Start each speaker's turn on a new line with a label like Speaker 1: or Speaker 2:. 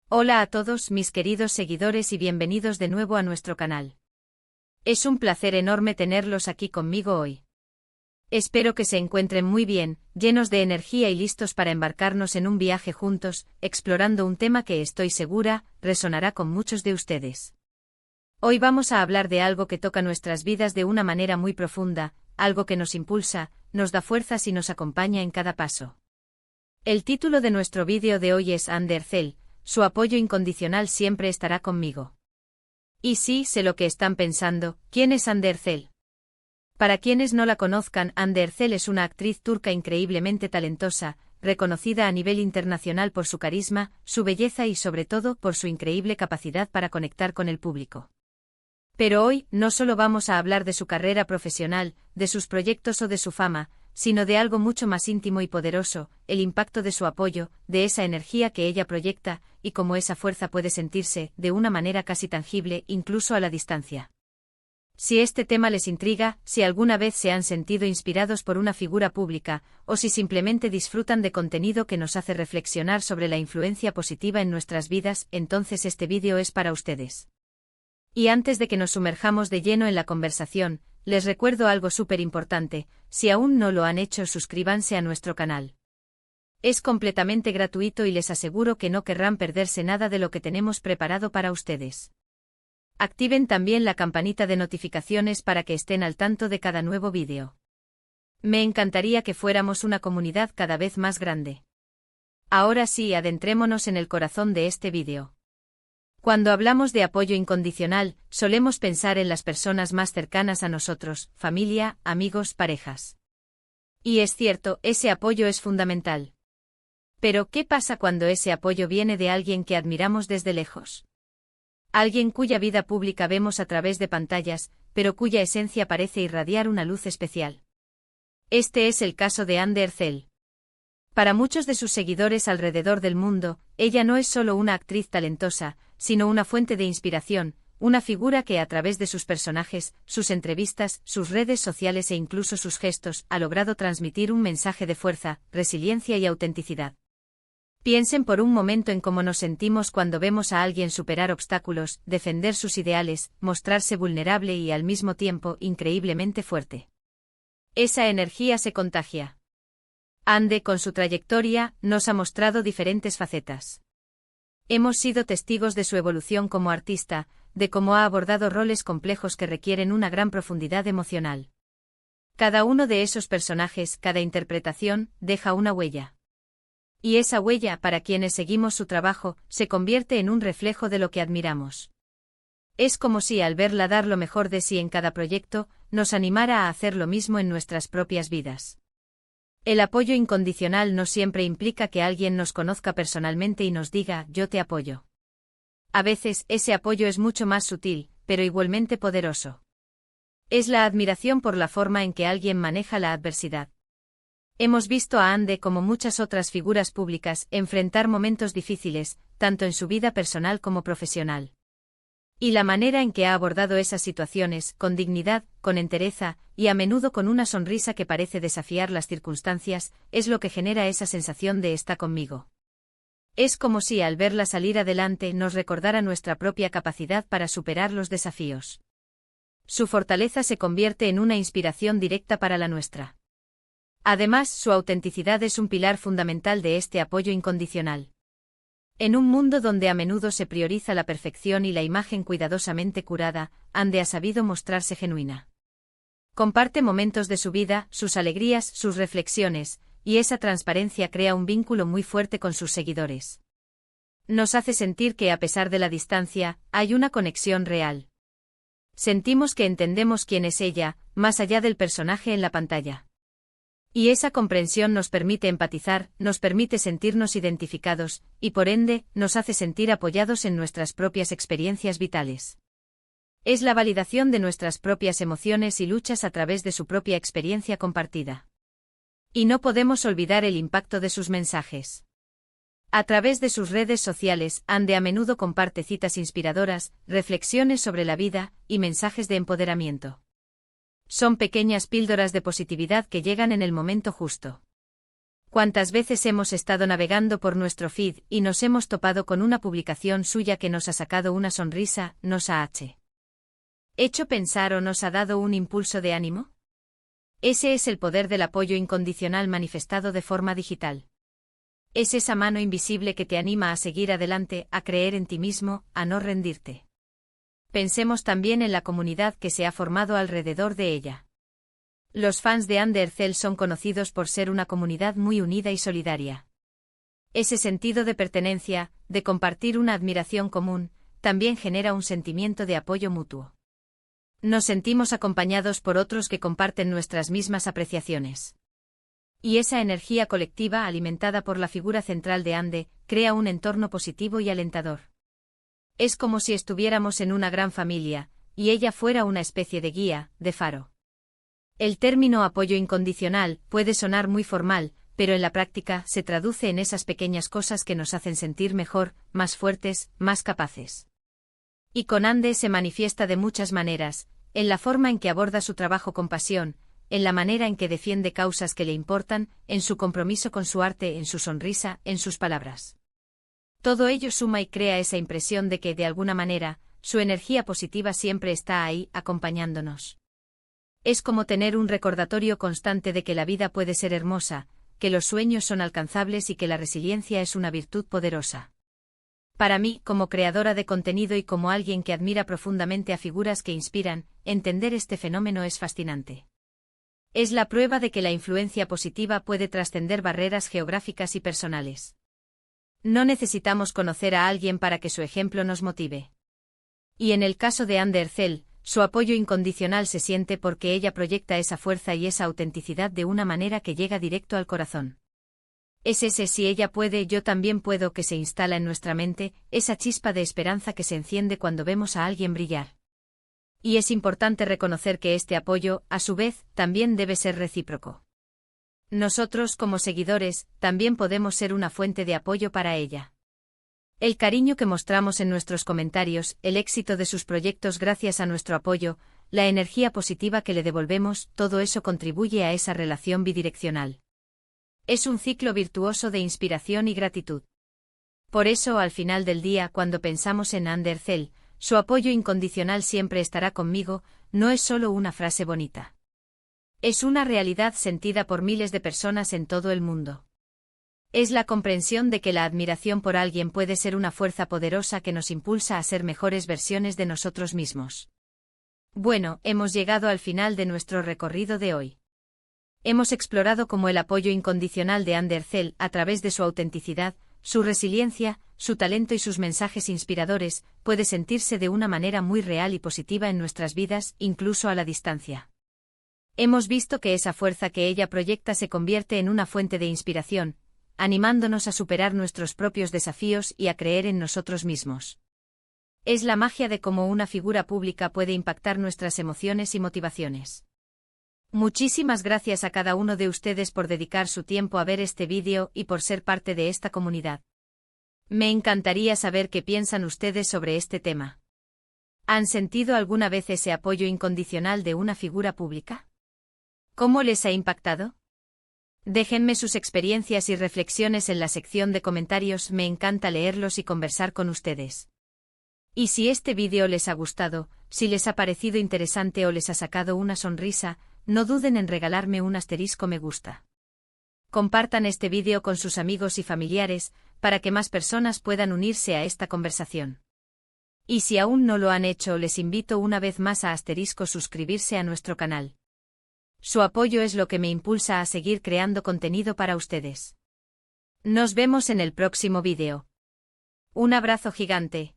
Speaker 1: Hola a todos mis queridos seguidores y bienvenidos de nuevo a nuestro canal. Es un placer enorme tenerlos aquí conmigo hoy. Espero que se encuentren muy bien, llenos de energía y listos para embarcarnos en un viaje juntos, explorando un tema que estoy segura resonará con muchos de ustedes. Hoy vamos a hablar de algo que toca nuestras vidas de una manera muy profunda, algo que nos impulsa, nos da fuerzas y nos acompaña en cada paso. El título de nuestro vídeo de hoy es Andercel. Su apoyo incondicional siempre estará conmigo. Y sí, sé lo que están pensando, ¿quién es Andercel? Para quienes no la conozcan, Andercel es una actriz turca increíblemente talentosa, reconocida a nivel internacional por su carisma, su belleza y sobre todo por su increíble capacidad para conectar con el público. Pero hoy, no solo vamos a hablar de su carrera profesional, de sus proyectos o de su fama, sino de algo mucho más íntimo y poderoso, el impacto de su apoyo, de esa energía que ella proyecta, y cómo esa fuerza puede sentirse, de una manera casi tangible, incluso a la distancia. Si este tema les intriga, si alguna vez se han sentido inspirados por una figura pública, o si simplemente disfrutan de contenido que nos hace reflexionar sobre la influencia positiva en nuestras vidas, entonces este vídeo es para ustedes. Y antes de que nos sumerjamos de lleno en la conversación, les recuerdo algo súper importante: si aún no lo han hecho, suscríbanse a nuestro canal. Es completamente gratuito y les aseguro que no querrán perderse nada de lo que tenemos preparado para ustedes. Activen también la campanita de notificaciones para que estén al tanto de cada nuevo vídeo. Me encantaría que fuéramos una comunidad cada vez más grande. Ahora sí, adentrémonos en el corazón de este vídeo. Cuando hablamos de apoyo incondicional, solemos pensar en las personas más cercanas a nosotros, familia, amigos, parejas. Y es cierto, ese apoyo es fundamental. Pero, ¿qué pasa cuando ese apoyo viene de alguien que admiramos desde lejos? Alguien cuya vida pública vemos a través de pantallas, pero cuya esencia parece irradiar una luz especial. Este es el caso de Andercel. Para muchos de sus seguidores alrededor del mundo, ella no es solo una actriz talentosa, sino una fuente de inspiración, una figura que a través de sus personajes, sus entrevistas, sus redes sociales e incluso sus gestos, ha logrado transmitir un mensaje de fuerza, resiliencia y autenticidad. Piensen por un momento en cómo nos sentimos cuando vemos a alguien superar obstáculos, defender sus ideales, mostrarse vulnerable y al mismo tiempo increíblemente fuerte. Esa energía se contagia. Ande, con su trayectoria, nos ha mostrado diferentes facetas. Hemos sido testigos de su evolución como artista, de cómo ha abordado roles complejos que requieren una gran profundidad emocional. Cada uno de esos personajes, cada interpretación, deja una huella. Y esa huella, para quienes seguimos su trabajo, se convierte en un reflejo de lo que admiramos. Es como si, al verla dar lo mejor de sí en cada proyecto, nos animara a hacer lo mismo en nuestras propias vidas. El apoyo incondicional no siempre implica que alguien nos conozca personalmente y nos diga, yo te apoyo. A veces, ese apoyo es mucho más sutil, pero igualmente poderoso. Es la admiración por la forma en que alguien maneja la adversidad. Hemos visto a Ande, como muchas otras figuras públicas, enfrentar momentos difíciles, tanto en su vida personal como profesional. Y la manera en que ha abordado esas situaciones, con dignidad, con entereza, y a menudo con una sonrisa que parece desafiar las circunstancias, es lo que genera esa sensación de está conmigo. Es como si al verla salir adelante nos recordara nuestra propia capacidad para superar los desafíos. Su fortaleza se convierte en una inspiración directa para la nuestra. Además, su autenticidad es un pilar fundamental de este apoyo incondicional. En un mundo donde a menudo se prioriza la perfección y la imagen cuidadosamente curada, Ande ha sabido mostrarse genuina. Comparte momentos de su vida, sus alegrías, sus reflexiones, y esa transparencia crea un vínculo muy fuerte con sus seguidores. Nos hace sentir que, a pesar de la distancia, hay una conexión real. Sentimos que entendemos quién es ella, más allá del personaje en la pantalla. Y esa comprensión nos permite empatizar, nos permite sentirnos identificados, y por ende, nos hace sentir apoyados en nuestras propias experiencias vitales. Es la validación de nuestras propias emociones y luchas a través de su propia experiencia compartida. Y no podemos olvidar el impacto de sus mensajes. A través de sus redes sociales, Ande a menudo comparte citas inspiradoras, reflexiones sobre la vida, y mensajes de empoderamiento. Son pequeñas píldoras de positividad que llegan en el momento justo. ¿Cuántas veces hemos estado navegando por nuestro feed y nos hemos topado con una publicación suya que nos ha sacado una sonrisa, nos ha hecho pensar o nos ha dado un impulso de ánimo? Ese es el poder del apoyo incondicional manifestado de forma digital. Es esa mano invisible que te anima a seguir adelante, a creer en ti mismo, a no rendirte. Pensemos también en la comunidad que se ha formado alrededor de ella. Los fans de Undercell son conocidos por ser una comunidad muy unida y solidaria. Ese sentido de pertenencia, de compartir una admiración común, también genera un sentimiento de apoyo mutuo. Nos sentimos acompañados por otros que comparten nuestras mismas apreciaciones. Y esa energía colectiva alimentada por la figura central de Ande, crea un entorno positivo y alentador. Es como si estuviéramos en una gran familia, y ella fuera una especie de guía, de faro. El término apoyo incondicional puede sonar muy formal, pero en la práctica se traduce en esas pequeñas cosas que nos hacen sentir mejor, más fuertes, más capaces. Y con Ande se manifiesta de muchas maneras, en la forma en que aborda su trabajo con pasión, en la manera en que defiende causas que le importan, en su compromiso con su arte, en su sonrisa, en sus palabras. Todo ello suma y crea esa impresión de que, de alguna manera, su energía positiva siempre está ahí, acompañándonos. Es como tener un recordatorio constante de que la vida puede ser hermosa, que los sueños son alcanzables y que la resiliencia es una virtud poderosa. Para mí, como creadora de contenido y como alguien que admira profundamente a figuras que inspiran, entender este fenómeno es fascinante. Es la prueba de que la influencia positiva puede trascender barreras geográficas y personales. No necesitamos conocer a alguien para que su ejemplo nos motive. Y en el caso de Undercell, su apoyo incondicional se siente porque ella proyecta esa fuerza y esa autenticidad de una manera que llega directo al corazón. Es ese si ella puede, yo también puedo que se instala en nuestra mente, esa chispa de esperanza que se enciende cuando vemos a alguien brillar. Y es importante reconocer que este apoyo, a su vez, también debe ser recíproco. Nosotros, como seguidores, también podemos ser una fuente de apoyo para ella. El cariño que mostramos en nuestros comentarios, el éxito de sus proyectos gracias a nuestro apoyo, la energía positiva que le devolvemos, todo eso contribuye a esa relación bidireccional. Es un ciclo virtuoso de inspiración y gratitud. Por eso, al final del día, cuando pensamos en Undercell, su apoyo incondicional siempre estará conmigo, no es solo una frase bonita. Es una realidad sentida por miles de personas en todo el mundo. Es la comprensión de que la admiración por alguien puede ser una fuerza poderosa que nos impulsa a ser mejores versiones de nosotros mismos. Bueno, hemos llegado al final de nuestro recorrido de hoy. Hemos explorado cómo el apoyo incondicional de Undercell, a través de su autenticidad, su resiliencia, su talento y sus mensajes inspiradores, puede sentirse de una manera muy real y positiva en nuestras vidas, incluso a la distancia. Hemos visto que esa fuerza que ella proyecta se convierte en una fuente de inspiración, animándonos a superar nuestros propios desafíos y a creer en nosotros mismos. Es la magia de cómo una figura pública puede impactar nuestras emociones y motivaciones. Muchísimas gracias a cada uno de ustedes por dedicar su tiempo a ver este vídeo y por ser parte de esta comunidad. Me encantaría saber qué piensan ustedes sobre este tema. ¿Han sentido alguna vez ese apoyo incondicional de una figura pública? ¿Cómo les ha impactado? Déjenme sus experiencias y reflexiones en la sección de comentarios, me encanta leerlos y conversar con ustedes. Y si este vídeo les ha gustado, si les ha parecido interesante o les ha sacado una sonrisa, no duden en regalarme un asterisco me gusta. Compartan este vídeo con sus amigos y familiares, para que más personas puedan unirse a esta conversación. Y si aún no lo han hecho, les invito una vez más a suscribirse a nuestro canal. Su apoyo es lo que me impulsa a seguir creando contenido para ustedes. Nos vemos en el próximo vídeo. Un abrazo gigante.